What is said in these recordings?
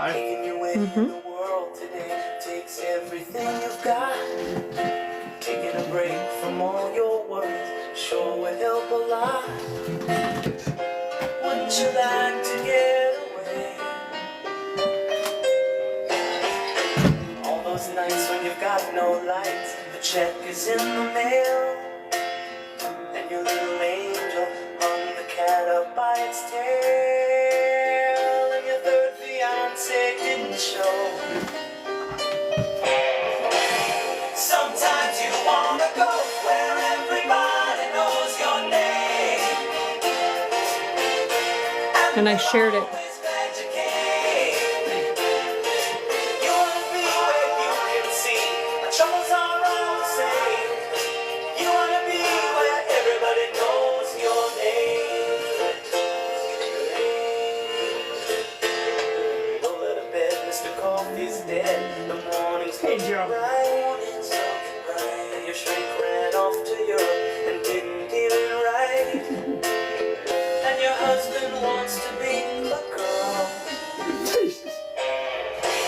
Hi. Taking you in the world today takes everything you've got. Taking a break from all your worries sure would help a lot. Wouldn't you like to get away? All those nights when you've got no lights, the check is in the mail, and your little angel hung the cat up by its tail, and your third fiance didn't show. Sometimes you wanna go where everybody knows your name, And I shared it. always glad you came. You wanna be where you can see the troubles are all the same. You wanna be where everybody knows your name. Go to bed, Mr. Coffee's dead. The morning's Hey, Joe. morning's looking bright. And your shrink ran off to Europe and didn't get it right. And your husband wants to be a girl.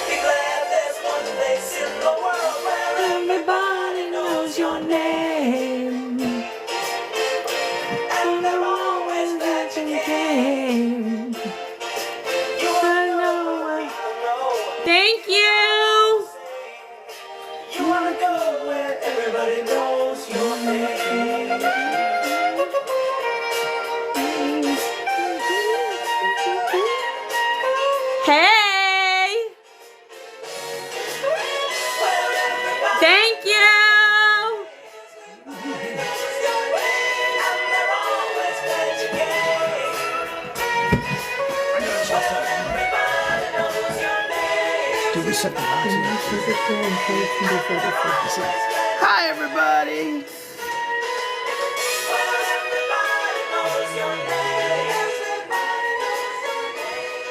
Be glad there's one place in the world where Everybody knows your name. and they're always glad you came. You wanna know what people know. Thank you. You wanna go where everybody knows your name. Hey. Where everybody Thank you. knows your name, and they're always glad you came. Where everybody knows your name. Do we set the box? Hi, everybody. Where everybody knows your name.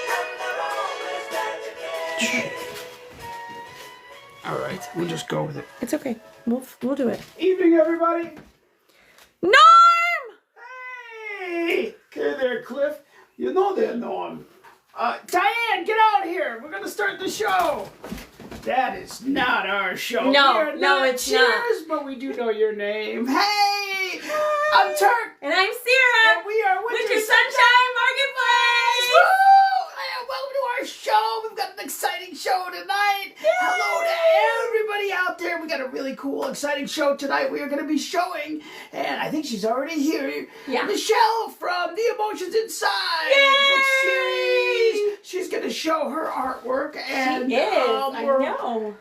And they're always glad you came. All right, we'll just go with it. It's okay. We'll do it. Evening, everybody. Norm. Hey! Okay there, Cliff. You know that, Norm. Diane, get out here. We're going to start the show. That is not our show. No, We are no, not it's cheers, not. but we do know your name. Hey! I'm Turk. And I'm Sarah. And we are Winter Sunshine Marketplace. Woo! And welcome to our show. We've got an exciting show tonight. Hello to everybody out there. We got a really cool, exciting show tonight. We are going to be showing, and I think she's already here, Yeah. Michelle from The Emotions Inside book series. She's going to show her artwork, and She is. I we're- know.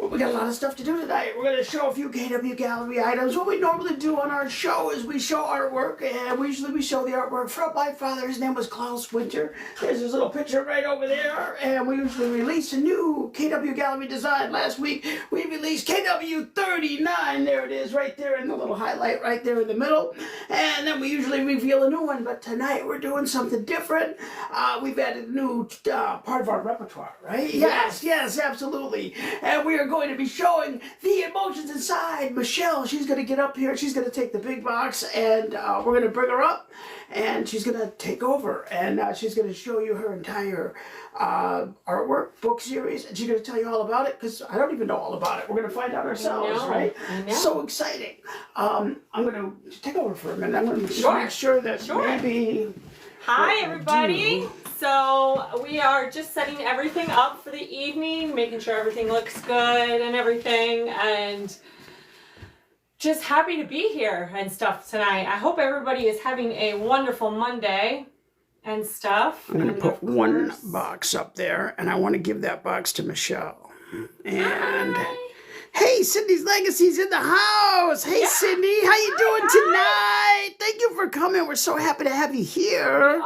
we got a lot of stuff to do tonight. We're going to show a few KW Gallery items. What we normally do on our show is we show artwork, and we show the artwork from my father. His name was Klaus Winter. There's his little picture right over there, and we usually release a new KW Gallery design. Last week, we released KW 39. There it is, right there in the little highlight right there in the middle. And then we usually reveal a new one, but tonight we're doing something different. We've added a new part of our repertoire, right? Yes, absolutely. And we are going to be showing The Emotions Inside. Michelle, she's going to get up here. She's going to take the big box, and we're going to bring her up, and she's going to take over, and she's going to show you her entire artwork, book series, and she's going to tell you all about it, because I don't even know all about it. We're going to find out ourselves, right? I know. So exciting. I'm going to take over for a minute. I'm going to Sure. make sure that Sure. maybe... Hi, everybody. So we are just setting everything up for the evening, making sure everything looks good and everything, and just happy to be here and stuff tonight. I hope everybody is having a wonderful Monday and stuff. I'm going to And put of one course- box up there, and I want to give that box to Michelle. And hey, Cindy's Legacy's in the house. Hey, Cindy, how you doing tonight? Thank you for coming. We're so happy to have you here. We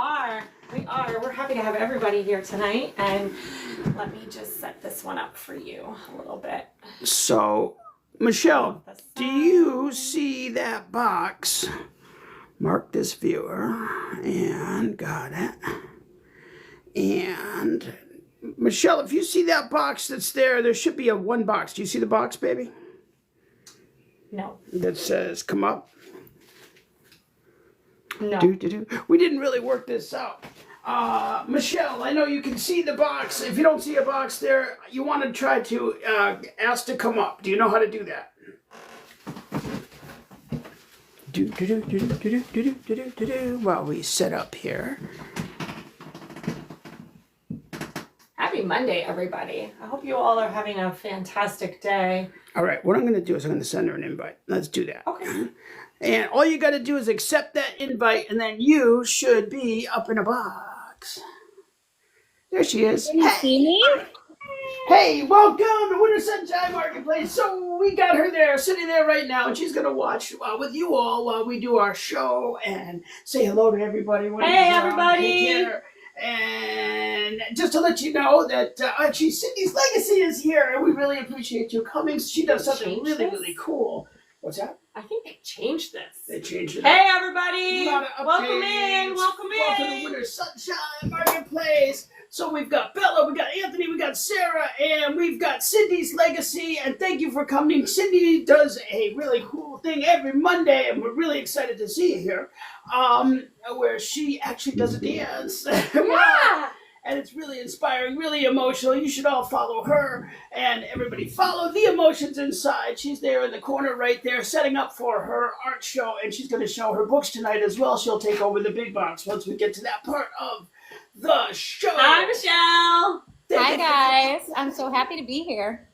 are. We're happy to have everybody here tonight. And let me just set this one up for you a little bit. So, Michelle, do you see that box? Mark this viewer, and got it. And Michelle, if you see that box that's there, there should be a one box. Do you see the box, baby? No. That says, come up. No. We didn't really work this out. Michelle, I know you can see the box. If you don't see a box there, you want to try to ask to come up. Do you know how to do that? While we set up here. Happy Monday, everybody. I hope you all are having a fantastic day. All right, what I'm going to do is I'm going to send her an invite. Let's do that. Okay. And all you got to do is accept that invite, and then you should be up in a box. There she is. Can you see me? Hey, welcome to Winter Sunshine Marketplace. So we got her there, sitting there right now, and she's going to watch with you all while we do our show and say hello to everybody. Hey, everybody. Take care. And just to let you know that actually Cindy's Legacy is here, and we really appreciate you coming. She does something really, really cool. What's that? I think they changed this. They changed it. Hey, everybody. A lot of Welcome updates. in. Welcome in. Welcome to Winter Sunshine Marketplace. So we've got Bella, we got Anthony, we got Sarah, and we've got Cindy's Legacy. And thank you for coming. Cindy does a really cool thing every Monday, and we're really excited to see you here. Where she actually does a dance. Yeah. And it's really inspiring, really emotional. You should all follow her, and everybody follow the emotions inside. She's there in the corner right there, setting up for her art show, and she's going to show her books tonight as well. She'll take over the big box once we get to that part of the show. Hi, Michelle. Hi, guys. I'm so happy to be here.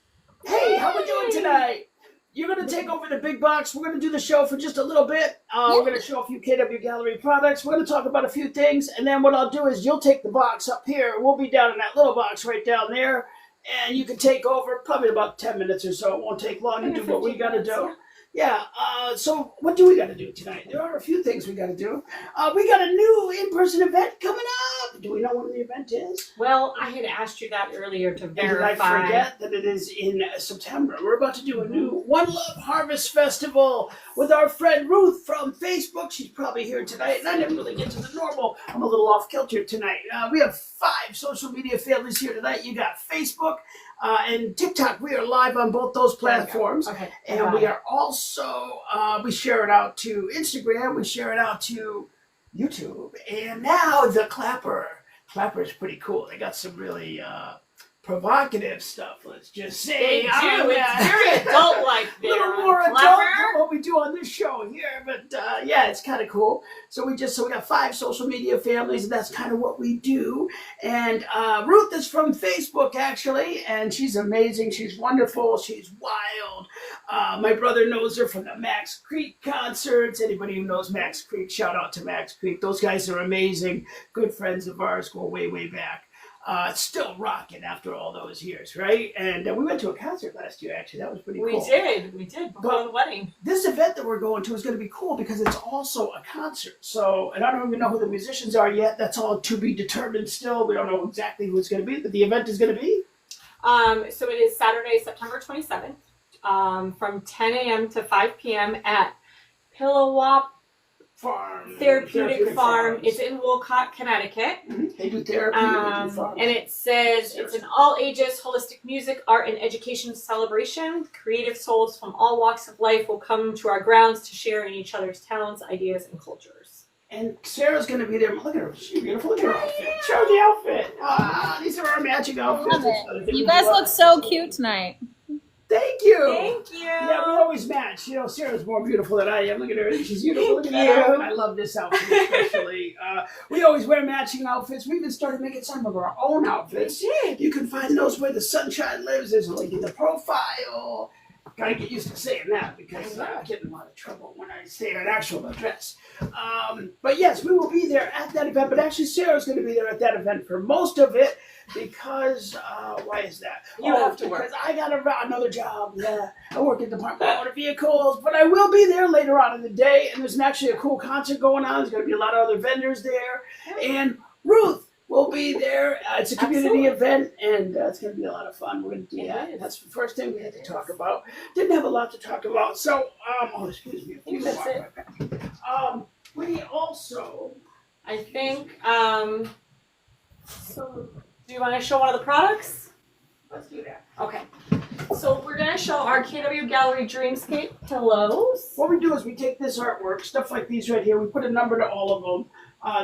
Hey, how we doing tonight? You're going to take over the big box. We're going to do the show for just a little bit. We're going to show a few KW Gallery products. We're going to talk about a few things. And then what I'll do is you'll take the box up here. We'll be down in that little box right down there. And you can take over probably about 10 minutes or so. It won't take long to do what we got to do. Yeah, so what do we got to do tonight? There are a few things we got to do. We got a new in-person event coming up. Do we know when the event is? Well, I had asked you that earlier to verify. Did I forget that it is in September? We're about to do a new One Love Harvest Festival with our friend Ruth from Facebook. She's probably here tonight, and I didn't really get to the normal. I'm a little off kilter tonight. We have 5 social media families here tonight. You got Facebook and TikTok. We are live on both those platforms. Okay. And we are also, we share it out to Instagram. We share it out to YouTube. And now the Clapper. Clapper is pretty cool. They got some really provocative stuff, let's just say. They do. It's very adult-like A there. little more adult Clever. than what we do on this show here, but yeah, it's kind of cool. So we got 5 social media families, and that's kind of what we do. And Ruth is from Facebook, actually, and she's amazing. She's wonderful. She's wild. My brother knows her from the Max Creek concerts. Anybody who knows Max Creek, shout out to Max Creek. Those guys are amazing. Good friends of ours, go way, way back. Still rocking after all those years, right? And we went to a concert last year, actually. That was pretty cool. We did, before the wedding. This event that we're going to is going to be cool because it's also a concert. So, and I don't even know who the musicians are yet. That's all to be determined still. We don't know exactly who it's going to be, but the event is going to be? So it is Saturday, September 27th, from 10 a.m. to 5 p.m. at Pillowop Therapeutic Farm. It's in Wolcott, Connecticut. Mm-hmm. They do therapy. And it says it's an all ages holistic music, art, and education celebration. Creative souls from all walks of life will come to our grounds to share in each other's talents, ideas, and cultures. And Sarah's going to be there. Look at her. She's beautiful. Look at her outfit. Show the outfit. These are our matching outfits. Love it. You guys look so cute tonight. Thank you. Thank you. Yeah, we always match. You know, Sarah's more beautiful than I am. Look at her. She's beautiful. Look at that you. outfit. I love this outfit especially. We always wear matching outfits. We even started making some of our own outfits. We did. You can find those where the sunshine lives. There's a link in the profile. Gotta get used to saying that because I get in a lot of trouble when I say an actual address. But yes, we will be there at that event. But actually, Sarah's going to be there at that event for most of it because why is that? You have to work. Because I got another job. Yeah, I work at the Department of Motor Vehicles, but I will be there later on in the day. And there's actually a cool concert going on. There's going to be a lot of other vendors there, and Ruth will be there. It's a community event, and it's going to be a lot of fun. We're going to do that. That's the first thing we had to talk about. Didn't have a lot to talk about. So, excuse me. That's it. We also, I think, so do you want to show one of the products? let's do that. Okay. So we're going to show our KW Gallery Dreamscape Pillows. What we do is we take this artwork, stuff like these right here, we put a number to all of them.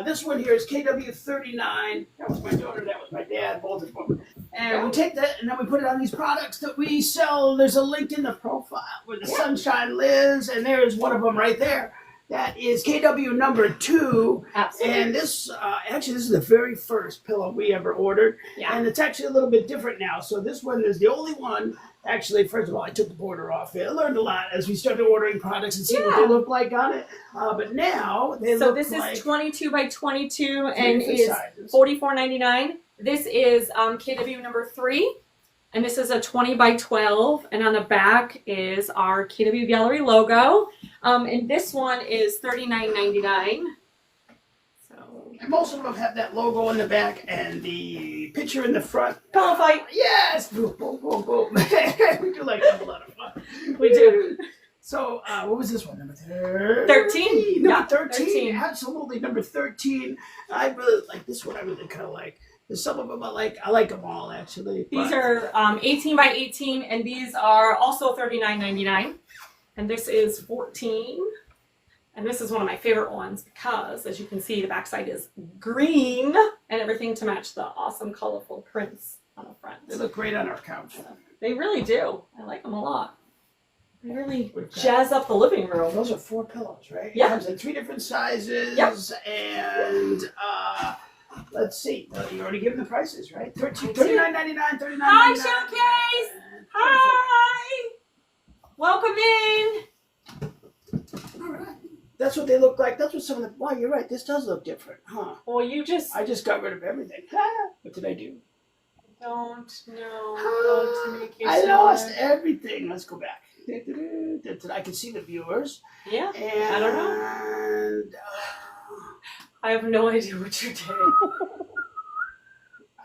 This one here is KW39. That was my daughter, that was my dad, both of them. And we take that and then we put it on these products that we sell. There's a link in the profile where the sunshine lives, and there is one of them right there. That is KW number 2. Absolutely. And this, actually, this is the very first pillow we ever ordered. Yeah. And it's actually a little bit different now. So this one is the only one. Actually, first of all, I took the border off it. I learned a lot as we started ordering products and seeing what they look like on it. But now they look like... So this is 22 by 22 and is sizes. $44.99. This is KW number 3. And this is a 20 by 12, and on the back is our KW Gallery logo. And this one is $39.99. So And most of them have that logo in the back and the picture in the front. pillow fight. Yes! Boom, boom, boom, boom. We do like to have a lot of fun. We do. So, what was this one? Number 13? 13. Number Yeah, 13. 13. Absolutely, number 13. I really like this one. I really kind of like. There's some of them I like them all, actually. These but- are 18 by 18, and these are also $39.99. And this is 14. And this is one of my favorite ones because, as you can see, the backside is green and everything to match the awesome colorful prints on the front. They look great on our couch. They really do. I like them a lot. They really jazz up the living room. Those are 4 pillows, right? Yeah. It comes in 3 different sizes. Yep. And let's see. Well, you already given the prices, right? $39.99, $39.99. Hi, Showcase. Hi. Welcome in. All right. That's what they look like. That's what some of the. Wow, you're right. This does look different, huh? Well, you just I just got rid of everything. What did I do? don't know. Don't make I yourself- lost everything. Let's go back. I can see the viewers. Yeah. And I don't know. I have no idea what you did.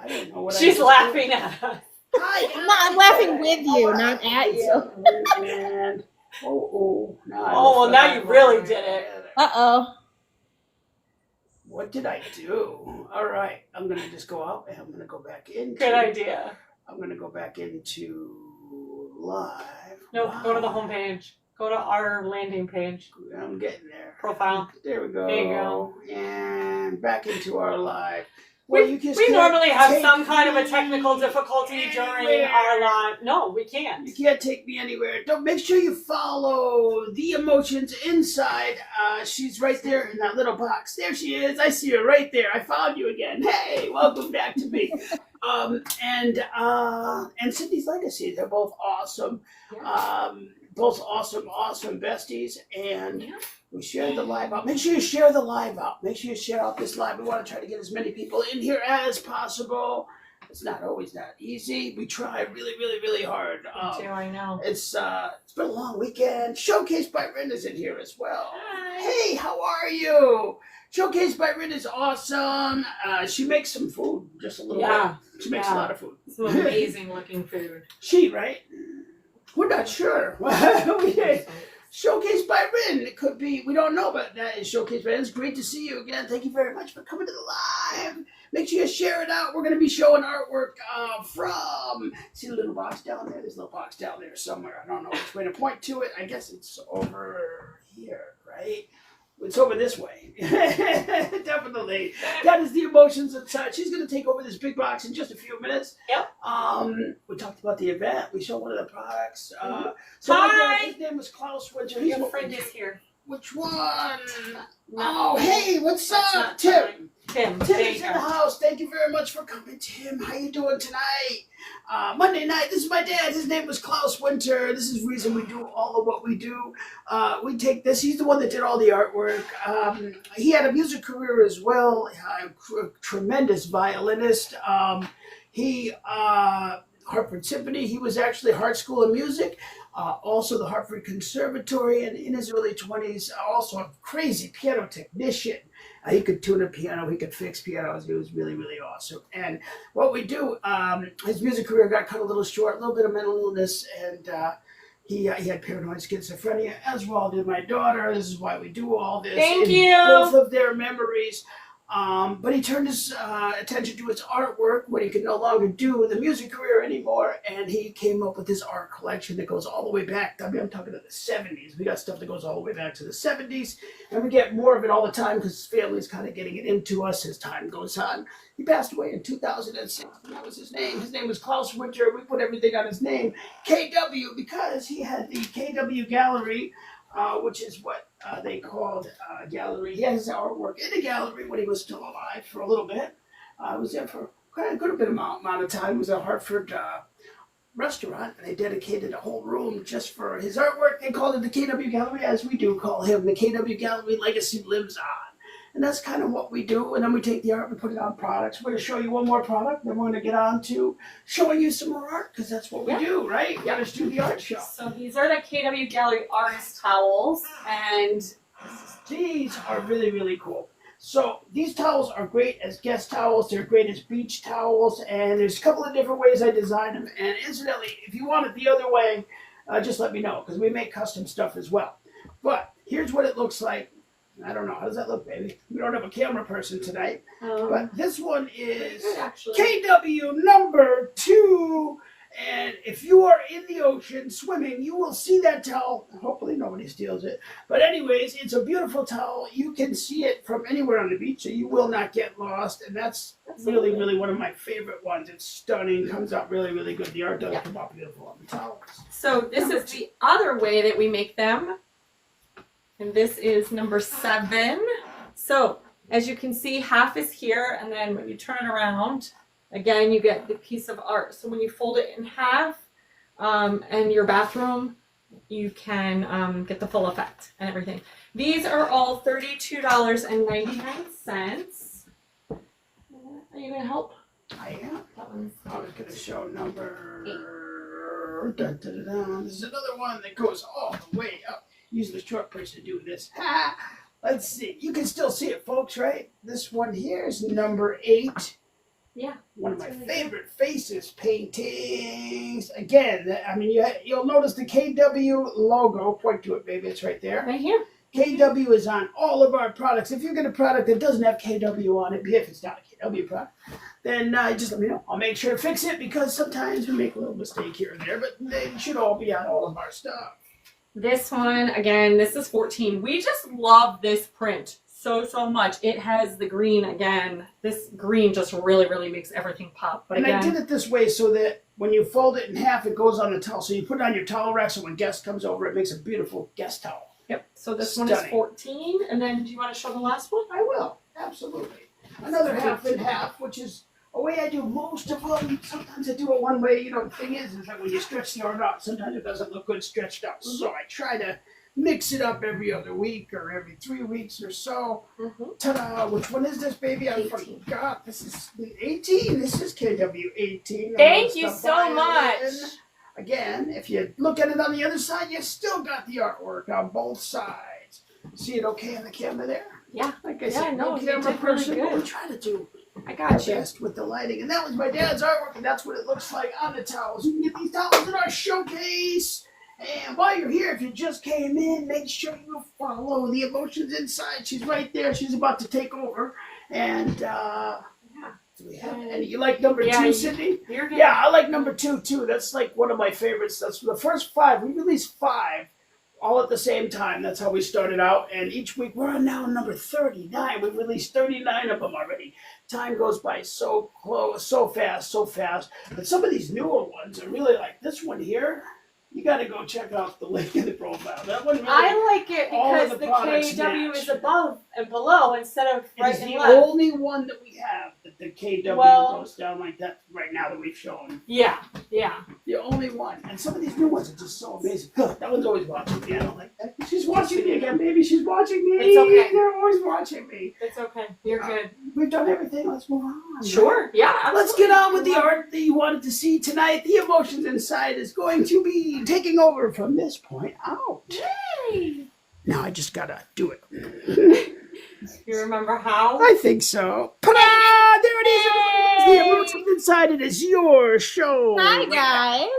I don't know what She's I laughing at us. Hi, I'm laughing with you, not at you. And now Oh, well, now you really did it. Uh-oh. What did I do? All right, I'm gonna just go out and I'm gonna go back in. Good idea. I'm gonna go back into live. No, Wow. go to the home page. Go to our landing page. I'm getting there. Profile. There we go. There you go. And back into our live. Well, you just We can't normally have take some kind of a me technical difficulty during anywhere. our live. No, we can't. You can't take me anywhere. Don't make sure you follow the emotions inside. She's right there in that little box. There she is. I see her right there. I found you again. Hey, welcome back to me. And Sydney's Legacy. They're both awesome. Both awesome besties. And we shared the live out. Make sure you share the live out. Make sure you share out this live. We want to try to get as many people in here as possible. It's not always that easy. We try really hard. Me too, I know. It's been a long weekend. Showcase by Rin is in here as well. Hi. Hey, how are you? Showcase by Rin is awesome. She makes some food, just a little Yeah. bit. She makes a lot of food. Some amazing looking food. She, right? We're not sure. Showcase by Rin. It could be, we don't know, but that is Showcase by Rin. It's great to see you again. Thank you very much for coming to the live. Make sure you share it out. We're going to be showing artwork from, see the little box down there? There's a little box down there somewhere. I don't know which way to point to it. I guess it's over here, right? It's over this way. Definitely. That is the emotions of touch. She's going to take over this big box in just a few minutes. Yep. We talked about the event. We showed one of the products. Hi. My dad, his name was Klaus Winter. Your friend is here. Which one? No. Oh, hey, what's That's up, not Tim? Tim. There Tim's you in the go. house. Thank you very much for coming, Tim. How you doing tonight? Monday night. This is my dad. His name was Klaus Winter. This is the reason we do all of what we do. We take this. He's the one that did all the artwork. He had a music career as well. Tremendous violinist. Hartford Symphony. He was actually Hart School of Music. Also the Hartford Conservatory, and in his early 20s, also a crazy piano technician. He could tune a piano, he could fix pianos. He was really awesome. And what we do, his music career got cut a little short, a little bit of mental illness, and he had paranoid schizophrenia, as well did my daughter. This is why we do all this. Thank in you. Both of their memories. But he turned his attention to his artwork when he could no longer do the music career anymore, and he came up with his art collection that goes all the way back. I mean, I'm talking to the 70s. We got stuff that goes all the way back to the 70s, and we get more of it all the time because his family's kind of getting it into us as time goes on. He passed away in 2006, and that was his name. His name was Klaus Winter. We put everything on his name, KW, because he had the KW Gallery, which is what they called a gallery. He had his artwork in a gallery when he was still alive for a little bit. I was there for quite a good bit amount of time. It was a Hartford restaurant, and they dedicated a whole room just for his artwork. They called it the KW Gallery, as we do call him. The KW Gallery legacy lives on. And that's kind of what we do. And then we take the art and put it on products. We're going to show you one more product. Then we're going to get on to showing you some more art, because that's what we do, right? You got to do the art show. So these are the KW Gallery Artiste Towels, and these are really, really cool. So these towels are great as guest towels. They're great as beach towels. And there's a couple of different ways I design them. And incidentally, if you want it the other way, just let me know, because we make custom stuff as well. But here's what it looks like. I don't know. How does that look, baby? We don't have a camera person tonight. But this one is KW number 2. And if you are in the ocean swimming, you will see that towel. Hopefully nobody steals it. But anyways, it's a beautiful towel. You can see it from anywhere on the beach, so you will not get lost. And that's really, really one of my favorite ones. It's stunning. Comes out really, really good. The art does come out beautiful on the towels. so this is the other way that we make them. And this is number 7. So as you can see, half is here, and then when you turn it around, again, you get the piece of art. So when you fold it in half, and your bathroom, you can get the full effect and everything. These are all $32.99. Are you gonna help? I am. That one's I was going to show number 8. Dun, dun, dun, dun. This is another one that goes all the way up. Use the short person to do this. Ha! Let's see. You can still see it, folks, right? This one here is number 8. Yeah. One of my favorite faces paintings. Again, I mean, you'll notice the KW logo. Point to it, baby. It's right there. Right here. KW is on all of our products. If you get a product that doesn't have KW on it, if it's not a KW product, then just let me know. I'll make sure to fix it, because sometimes we make a little mistake here and there, but they should all be on all of our stuff. This one, again, this is 14. We just love this print so much. It has the green again. This green just really, really makes everything pop. But again, I did it this way so that when you fold it in half, it goes on the towel. So you put it on your towel rack, so when guest comes over, it makes a beautiful guest towel. Yep. So this one is 14. And then, do you want to show the last one? I will. Absolutely. Another half and half, which is a way I do most of them. Sometimes I do it one way. You know, the thing is that when you stretch the art out, sometimes it doesn't look good stretched out. So I try to mix it up every other week or every 3 weeks or so. Ta-da! Which one is this, baby? I forgot. This is 18. This is KW 18. Thank you so much. Again, if you look at it on the other side, you still got the artwork on both sides. See it okay on the camera there? Yeah. Like I said, no you camera did really person, good. but we try to do I our got you. best with the lighting. And that was my dad's artwork, and that's what it looks like on the towels. You can get these towels in our showcase. And while you're here, if you just came in, make sure you follow the emotions inside. She's right there. She's about to take over. And do we have any? You like number 2, Cindy? You're good. Yeah, I like number 2 too. That's like one of my favorites. That's the first 5. We released 5 all at the same time. That's how we started out. And each week we're on now number 39. We've released 39 of them already. Time goes by so close, so fast. But some of these newer ones are really like this one here. You got to go check out the link in the profile. That one really, I like it all because of the products KW match. is above and below instead of right It's and the left. only one that we have that the KW goes down like that right now that we've shown. Yeah. The only one. And some of these new ones are just so amazing. Good. That one's always watching me. I don't like that. She's watching me again, baby. She's watching me. It's okay. They're always watching me. It's okay. You're good. We've done everything. Let's move on. Sure. Yeah. Let's get on with the art that you wanted to see tonight. The emotions inside is going to be taking over from this point out. Yay! Now I just gotta do it. You remember how? I think so. Ta-da! There it is. The emotions inside it is your show. Hi, guys.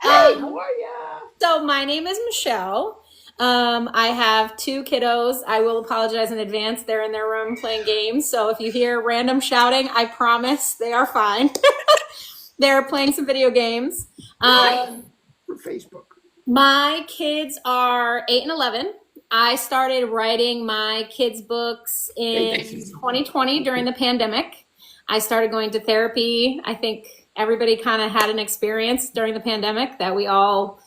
Hey, how are ya? So my name is Michelle. I have 2 kiddos. I will apologize in advance. They're in their room playing games. So if you hear random shouting, I promise they are fine. They're playing some video games. For Facebook. My kids are 8 and 11. I started writing my kids' books in 2020 during the pandemic. I started going to therapy. I think everybody kind of had an experience during the pandemic that we all,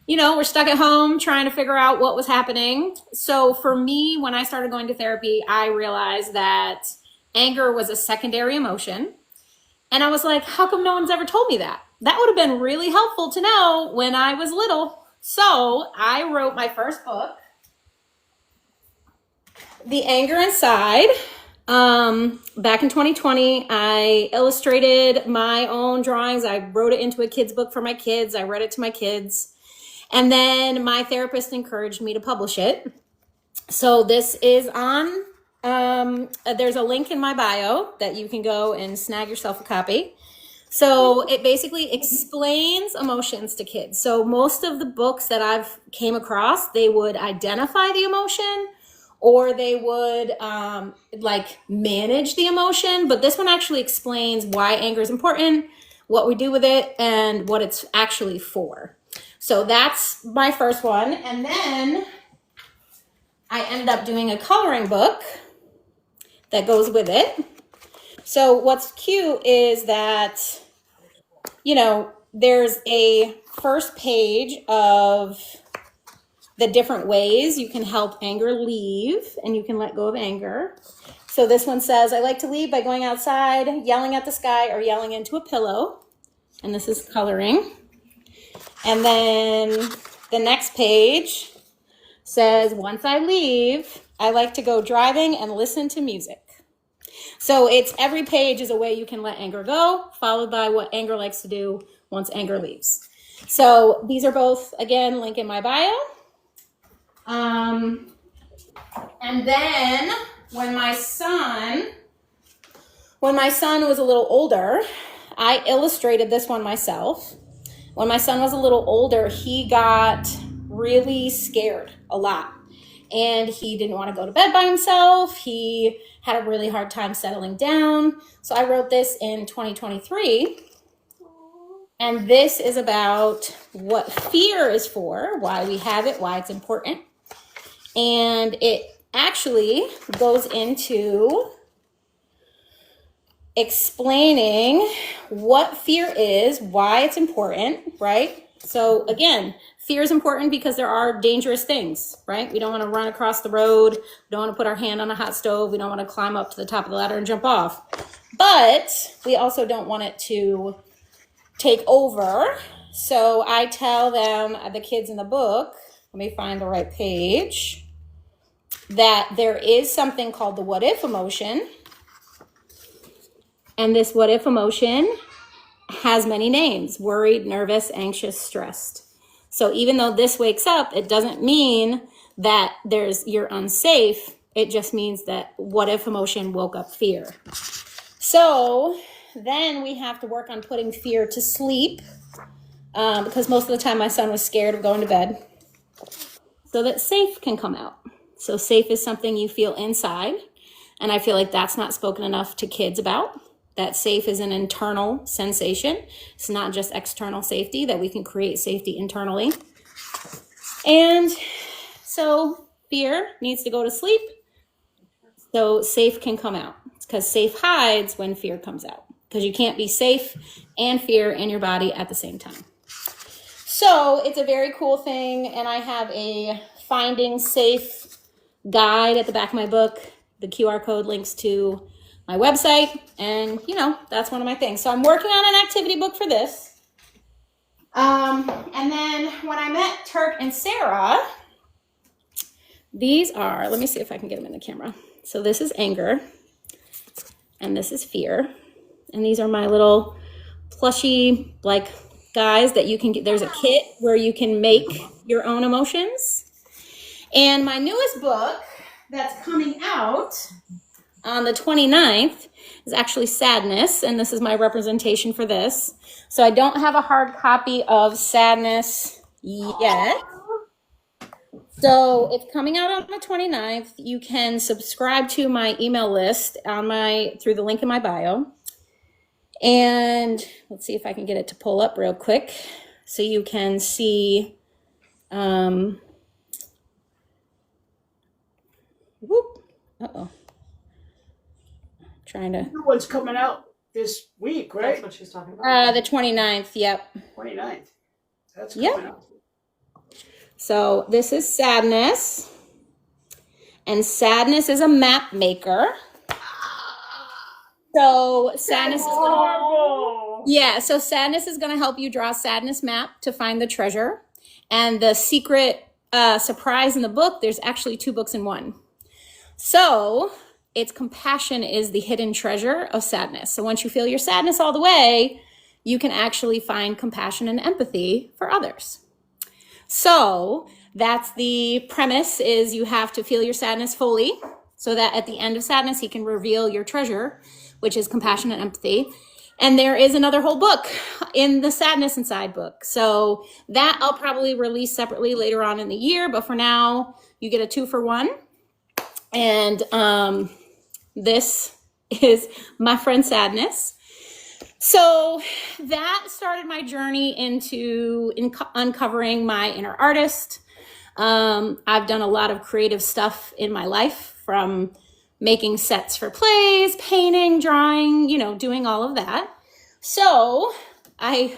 were stuck at home trying to figure out what was happening. So for me, when I started going to therapy, I realized that anger was a secondary emotion. And I was like, how come no one's ever told me that? That would have been really helpful to know when I was little. So I wrote my first book, The Anger Inside. Back in 2020, I illustrated my own drawings. I wrote it into a kid's book for my kids. I read it to my kids. And then my therapist encouraged me to publish it. So this is on, there's a link in my bio that you can go and snag yourself a copy. So it basically explains emotions to kids. So most of the books that I've came across, they would identify the emotion or they would manage the emotion. But this one actually explains why anger is important, what we do with it, and what it's actually for. So that's my first one. And then I ended up doing a coloring book that goes with it. So what's cute is that, there's a first page of the different ways you can help anger leave and you can let go of anger. So this one says, I like to leave by going outside, yelling at the sky, or yelling into a pillow. And this is coloring. And then the next page says, once I leave, I like to go driving and listen to music. So it's every page is a way you can let anger go, followed by what anger likes to do once anger leaves. So these are both, again, link in my bio. And then when my son was a little older, I illustrated this one myself. When my son was a little older, he got really scared a lot. And he didn't want to go to bed by himself. He had a really hard time settling down. So I wrote this in 2023. And this is about what fear is for, why we have it, why it's important. And it actually goes into explaining what fear is, why it's important, right? So again, fear is important because there are dangerous things, right? We don't want to run across the road. We don't want to put our hand on a hot stove. We don't want to climb up to the top of the ladder and jump off. But we also don't want it to take over. So I tell them, the kids in the book, let me find the right page, that there is something called the what if emotion. And this what if emotion has many names: worried, nervous, anxious, stressed. So even though this wakes up, it doesn't mean that you're unsafe. It just means that what if emotion woke up fear. So then we have to work on putting fear to sleep, because most of the time my son was scared of going to bed, so that safe can come out. So safe is something you feel inside, and I feel like that's not spoken enough to kids about. That safe is an internal sensation. It's not just external safety, that we can create safety internally. And so fear needs to go to sleep so safe can come out. It's because safe hides when fear comes out, because you can't be safe and fear in your body at the same time. So it's a very cool thing. And I have a finding safe guide at the back of my book. The QR code links to my website, and that's one of my things. So I'm working on an activity book for this. And then when I met Turk and Sarah, these are, let me see if I can get them in the camera. So this is anger, and this is fear. And these are my little plushy, guys that you can get. There's a kit where you can make your own emotions. And my newest book that's coming out on the 29th is actually Sadness, and this is my representation for this. So I don't have a hard copy of Sadness yet, So it's coming out on the 29th. You can subscribe to my email list through the link in my bio. And let's see if I can get it to pull up real quick so you can see. Uh-oh. Trying to. New one's coming out this week, right? That's what she's talking about. The 29th, yep. 29th. That's Yep. coming out. So this is Sadness. And Sadness is a map maker. So Sadness is Sadness is going to help you draw a sadness map to find the treasure. And the secret surprise in the book, there's actually 2 books in one. So it's compassion is the hidden treasure of sadness. So once you feel your sadness all the way, you can actually find compassion and empathy for others. So that's the premise, is you have to feel your sadness fully so that at the end of sadness, he can reveal your treasure, which is compassion and empathy. And there is another whole book in the Sadness Inside book. So that I'll probably release separately later on in the year. But for now, you get a 2-for-1. And this is my friend Sadness. So that started my journey into uncovering my inner artist. I've done a lot of creative stuff in my life, from making sets for plays, painting, drawing, doing all of that. So I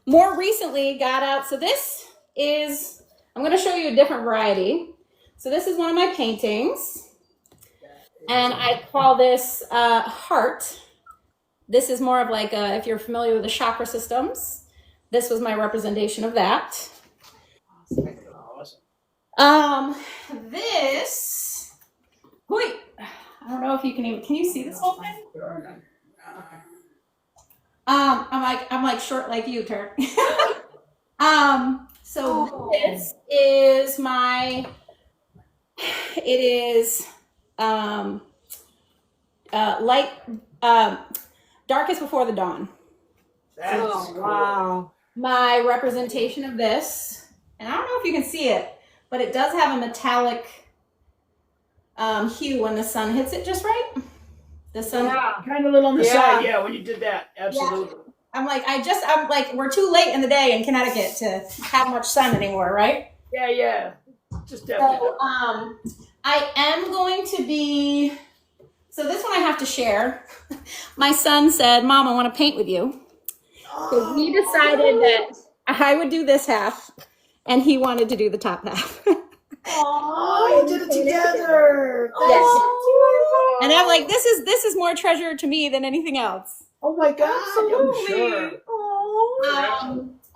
more recently got out. So this is, I'm going to show you a different variety. So this is one of my paintings, and I call this Heart. This is more of like if you're familiar with the chakra systems, this was my representation of that. Awesome. This, wait, I don't know if you can you see this whole thing? I'm like short like you, Turk. So this is light, darkest before the dawn. That's cool. Wow. My representation of this, and I don't know if you can see it, but it does have a metallic hue when the sun hits it just right. The sun. Yeah. Kind of lit on the Yeah. side, yeah, when you did that. Absolutely. I'm like, we're too late in the day in Connecticut to have much sun anymore, right? Yeah. Just definitely. So, I am going to be, so this one I have to share. My son said, Mom, I want to paint with you. So we decided that I would do this half, and he wanted to do the top half. Oh, you did it together. Yes. Oh, And I'm like, this is more treasure to me than anything else. oh my God, I'm sure.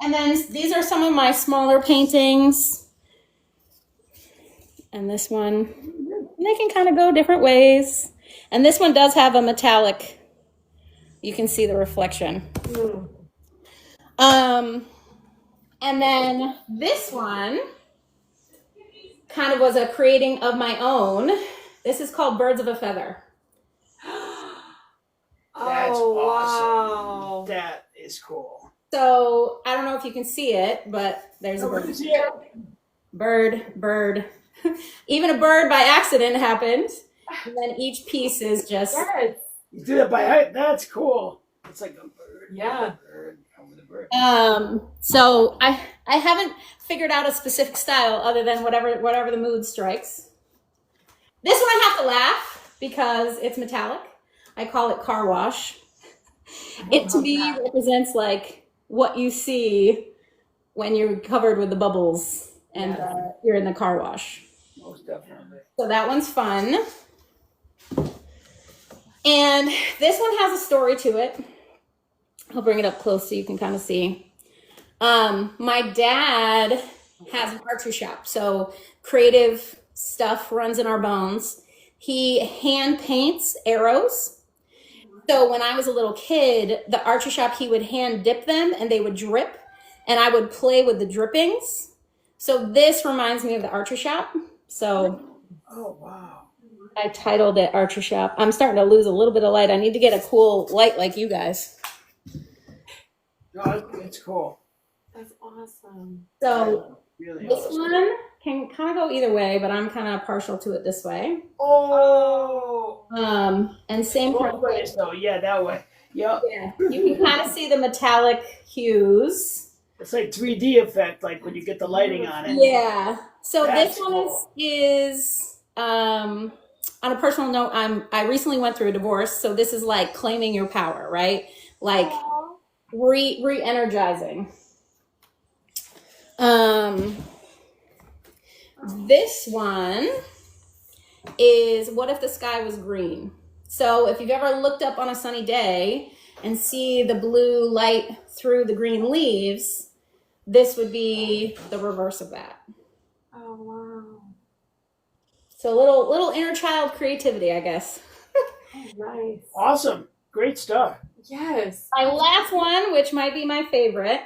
And then these are some of my smaller paintings. And this one, they can kind of go different ways. And this one does have a metallic, you can see the reflection. And then this one kind of was a creating of my own. This is called Birds of a Feather. That's Oh, awesome. wow. That is cool. So I don't know if you can see it, but there's a bird. Bird. Even a bird by accident happened. And then each piece is just. Yes. You did it by height. That's cool. It's like a bird. Yeah. Bird over the bird. So I haven't figured out a specific style other than whatever the mood strikes. This one I have to laugh because it's metallic. I call it car wash. It to me represents like what you see when you're covered with the bubbles and you're in the car wash. Most definitely. So that one's fun. And this one has a story to it. I'll bring it up close so you can kind of see. My dad has an archery shop, so creative stuff runs in our bones. He hand paints arrows. So when I was a little kid, the archery shop, he would hand dip them and they would drip, and I would play with the drippings. So this reminds me of the archery shop. So Oh, wow. I titled it Archer Shop. I'm starting to lose a little bit of light. I need to get a cool light like you guys. No, it's cool. That's awesome. So Really This awesome. one can kind of go either way, but I'm kind of partial to it this way. Oh, And same both process. ways though. Yeah, that way. Yep. Yeah, you can kind of see the metallic hues. It's like 3D effect, like when you get the lighting on it. Yeah. So That's this one cool. is on a personal note, I recently went through a divorce, so this is like claiming your power, right? Like re-energizing. This one is what if the sky was green? So if you've ever looked up on a sunny day and see the blue light through the green leaves, this would be the reverse of that. Oh wow. So little inner child creativity, I guess. Oh, nice. Awesome. Great stuff. Yes. My last one, which might be my favorite.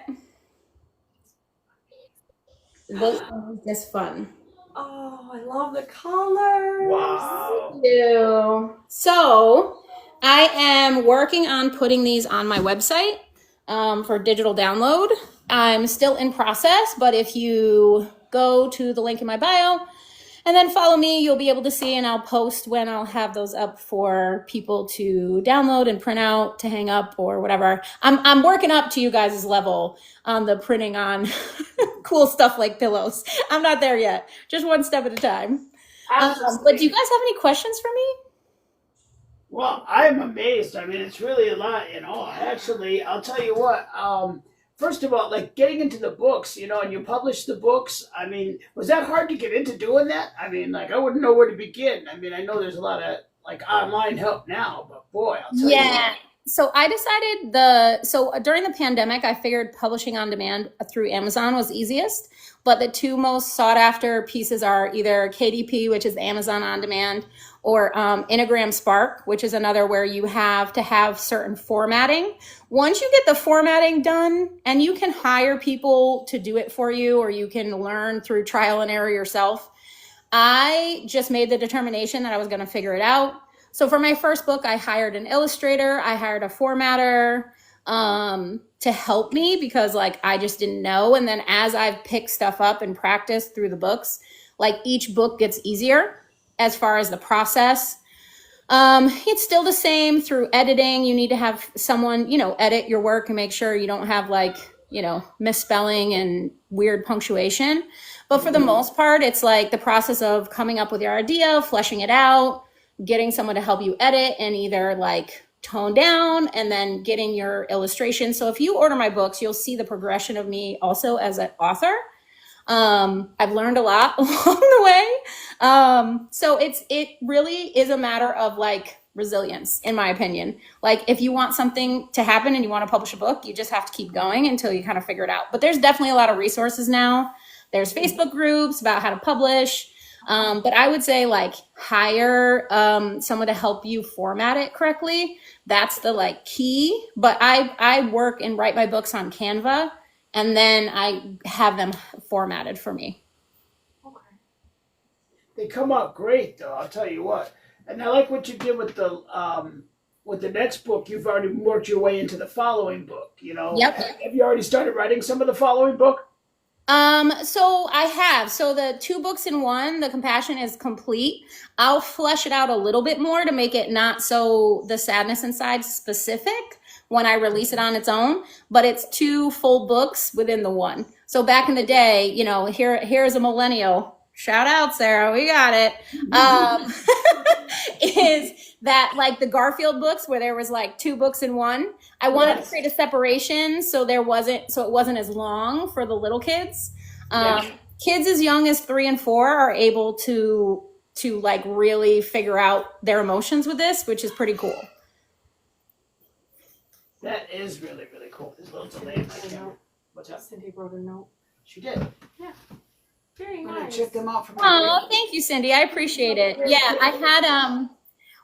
This one is just fun. Oh, I love the colors. Wow. Thank you. So I am working on putting these on my website for digital download. I'm still in process, but if you go to the link in my bio and then follow me, you'll be able to see, and I'll post when I'll have those up for people to download and print out to hang up or whatever. I'm working up to you guys' level on the printing on cool stuff like pillows. I'm not there yet. Just one step at a time. But do you guys have any questions for me? Well, I'm amazed. I mean, it's really a lot, you know. Actually, I'll tell you what. First of all, like getting into the books, you know, and you publish the books. I mean, was that hard to get into doing that? I mean, like I wouldn't know where to begin. I mean, I know there's a lot of like online help now, but boy, I'll tell you Yeah. what. So I decided during the pandemic, I figured publishing on demand through Amazon was easiest. But the two most sought after pieces are either KDP, which is Amazon on demand, or Inagram Spark, which is another where you have to have certain formatting. Once you get the formatting done, and you can hire people to do it for you, or you can learn through trial and error yourself. I just made the determination that I was going to figure it out. So for my first book, I hired an illustrator, I hired a formatter to help me because like I just didn't know. And then as I've picked stuff up and practiced through the books, like each book gets easier as far as the process. It's still the same through editing. You need to have someone, you know, edit your work and make sure you don't have like, you know, misspelling and weird punctuation. But for the most part, it's like the process of coming up with your idea, fleshing it out, getting someone to help you edit and either like tone down and then getting your illustration. So if you order my books, you'll see the progression of me also as an author. I've learned a lot along the way. So it really is a matter of like resilience, in my opinion. Like if you want something to happen and you want to publish a book, you just have to keep going until you kind of figure it out. But there's definitely a lot of resources now. There's Facebook groups about how to publish. But I would say like hire someone to help you format it correctly. That's the like key. But I work and write my books on Canva, and then I have them formatted for me. Okay. They come out great, though. I'll tell you what. And I like what you did with the next book. You've already worked your way into the following book. You know. Yep. Have you already started writing some of the following book? So I have. So the 2 books in one, The Compassion is complete. I'll flesh it out a little bit more to make it not so the sadness inside specific when I release it on its own, but it's 2 full books within the one. So back in the day, you know, here's a millennial. Shout out, Sarah. We got it. Is that like the Garfield books where there was like 2 books in one? I wanted to create a separation so it wasn't as long for the little kids. Kids as young as 3 and 4 are able to like really figure out their emotions with this, which is pretty cool. That is really, really cool. There's loads of names. What's up? Cindy wrote a note. She did. Yeah. Very I'm gonna nice. check them out for my Oh, thank you, Cindy. I appreciate it. Yeah, I had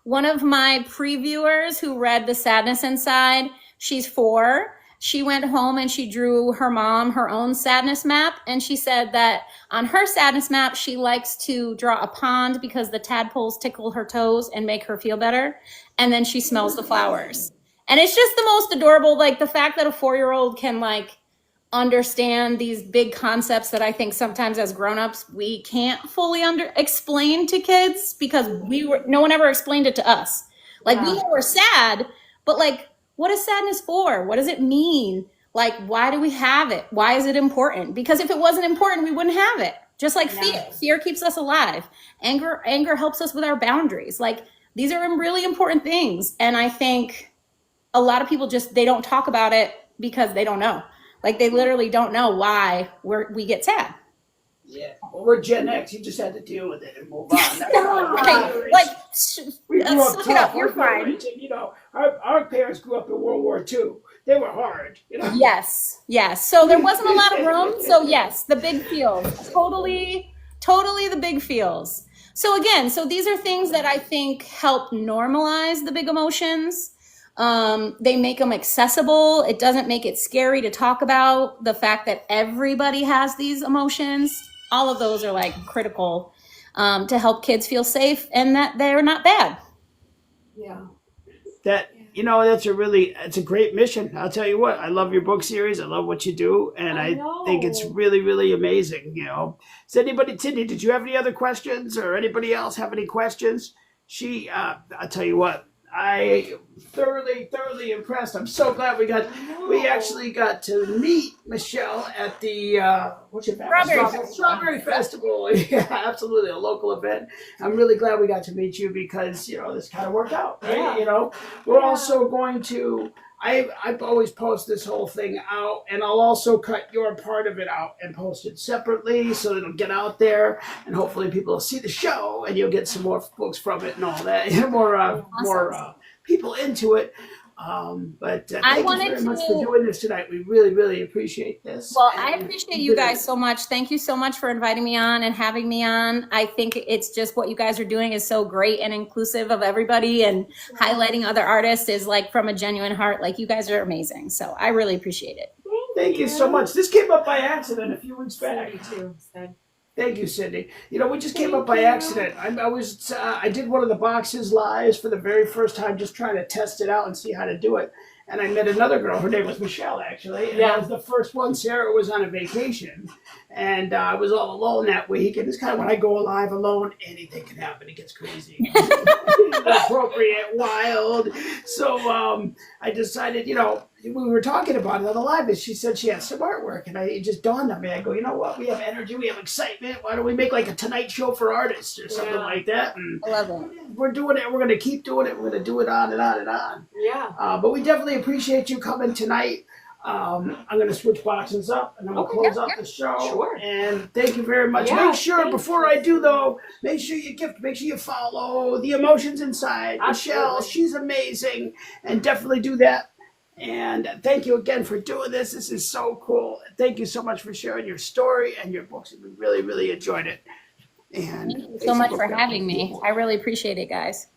one of my previewers who read The Sadness Inside. She's 4. She went home and she drew her mom her own sadness map. And she said that on her sadness map, she likes to draw a pond because the tadpoles tickle her toes and make her feel better. And then she smells the flowers. And it's just the most adorable, like the fact that a 4-year-old can like understand these big concepts that I think sometimes as grown-ups we can't fully explain to kids because no one ever explained it to us. Like we know we're sad, but like what is sadness for? What does it mean? Like why do we have it? Why is it important? Because if it wasn't important, we wouldn't have it. Just like fear. Fear keeps us alive. Anger helps us with our boundaries. Like these are really important things. And I think a lot of people they don't talk about it because they don't know. Like they literally don't know why we get sad. Yeah. Well, we're Gen X. You just had to deal with it and move on. That's Right. Like, we grew up suck tough. it up. You're fine. And, you know, our parents grew up in World War II. They were hard. You know? Yes. So there wasn't a lot of room. So yes, the big feels. Totally the big feels. So again, these are things that I think help normalize the big emotions. They make them accessible. It doesn't make it scary to talk about the fact that everybody has these emotions. All of those are like critical to help kids feel safe and that they're not bad. Yeah. That, you know, it's a great mission. I'll tell you what, I love your book series. I love what you do. And I think it's really, really amazing. You know, Cindy, did you have any other questions or anybody else have any questions? I'll tell you what, I thoroughly impressed. I'm so glad we actually got to meet Michelle at the Strawberry Festival. Yeah, absolutely, a local event. I'm really glad we got to meet you because, you know, this kind of worked out, right? Yeah. You know, we're also going to, I've always post this whole thing out, and I'll also cut your part of it out and post it separately so it'll get out there, and hopefully people will see the show, and you'll get some more books from it and all that, more people into it. But thank you very much for doing this tonight. We really, really appreciate this. Well, I appreciate you guys so much. Thank you so much for inviting me on and having me on. I think it's just what you guys are doing is so great and inclusive of everybody, and highlighting other artists is like from a genuine heart. Like you guys are amazing. So I really appreciate it. Thank you so much. This came up by accident a few weeks back. Me too. Thank you, Cindy. You know, we just came up by accident. I did one of the boxes lives for the very first time, just trying to test it out and see how to do it. And I met another girl. Her name was Michelle, actually. And that was the first one. Sarah was on a vacation, and I was all alone that week. And it's kind of when I go live alone, anything can happen. It gets crazy, inappropriate, wild. So I decided, you know, we were talking about it on the live, and she said she had some artwork, and it just dawned on me. I go, you know what? We have energy, we have excitement. Why don't we make like a Tonight Show for artists or something like that? And I love it. we're doing it. We're going to keep doing it. We're going to do it on and on and on. Yeah. But we definitely appreciate you coming tonight. I'm going to switch boxes up, and I'm going to close up the show. Sure. And thank you very much. Yeah, Make sure, before I do, though, make sure you follow The Emotions Inside. Michelle, she's amazing. And definitely do that. And thank you again for doing this. This is so cool. Thank you so much for sharing your story and your books. We really, really enjoyed it. And Thank you so much for having me. I really appreciate it, guys.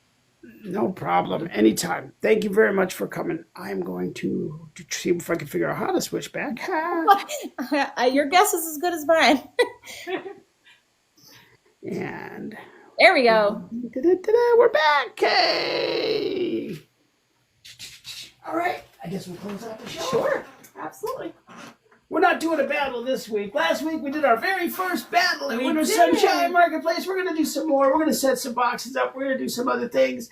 No problem. Anytime. Thank you very much for coming. I'm going to see if I can figure out how to switch back. Your guess is as good as mine. And there we go. We're back. Hey. All right. I guess we'll close out the show. Sure. Absolutely. We're not doing a battle this week. Last week we did our very first battle at We Winter did. Sunshine Marketplace. We're going to do some more. We're going to set some boxes up. We're going to do some other things.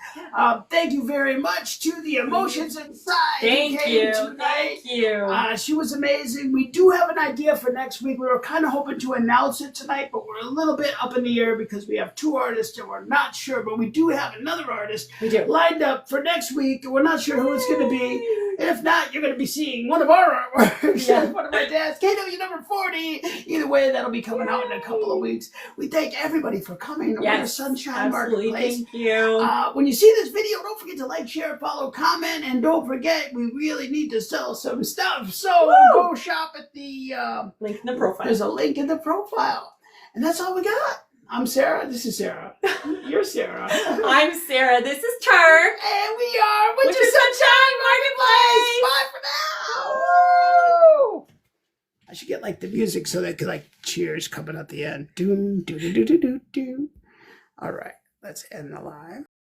Thank you very much to The Emotions Inside. Thank you. Thank you. She was amazing. We do have an idea for next week. We were kind of hoping to announce it tonight, but we're a little bit up in the air because we have two artists and we're not sure. But we do have another artist lined up for next week. We're not sure who it's going to be. And if not, you're going to be seeing one of our artworks, one of my dad's, KW number 40. Either way, that'll be coming out in a couple of weeks. We thank everybody for coming to Winter Sunshine Marketplace. Thank you. When you see this video, don't forget to like, share, follow, comment, and don't forget, we really need to sell some stuff. So go shop at the link in the profile. There's a link in the profile. And that's all we got. I'm Sarah. This is Sarah. You're Sarah. I'm Sarah. This is Tur. And we are Winter Sunshine Marketplace. Bye for now. Woo! I should get like the music so that could like cheers coming at the end. Doom, doo doo doo doo doo doo. All right, let's end the live.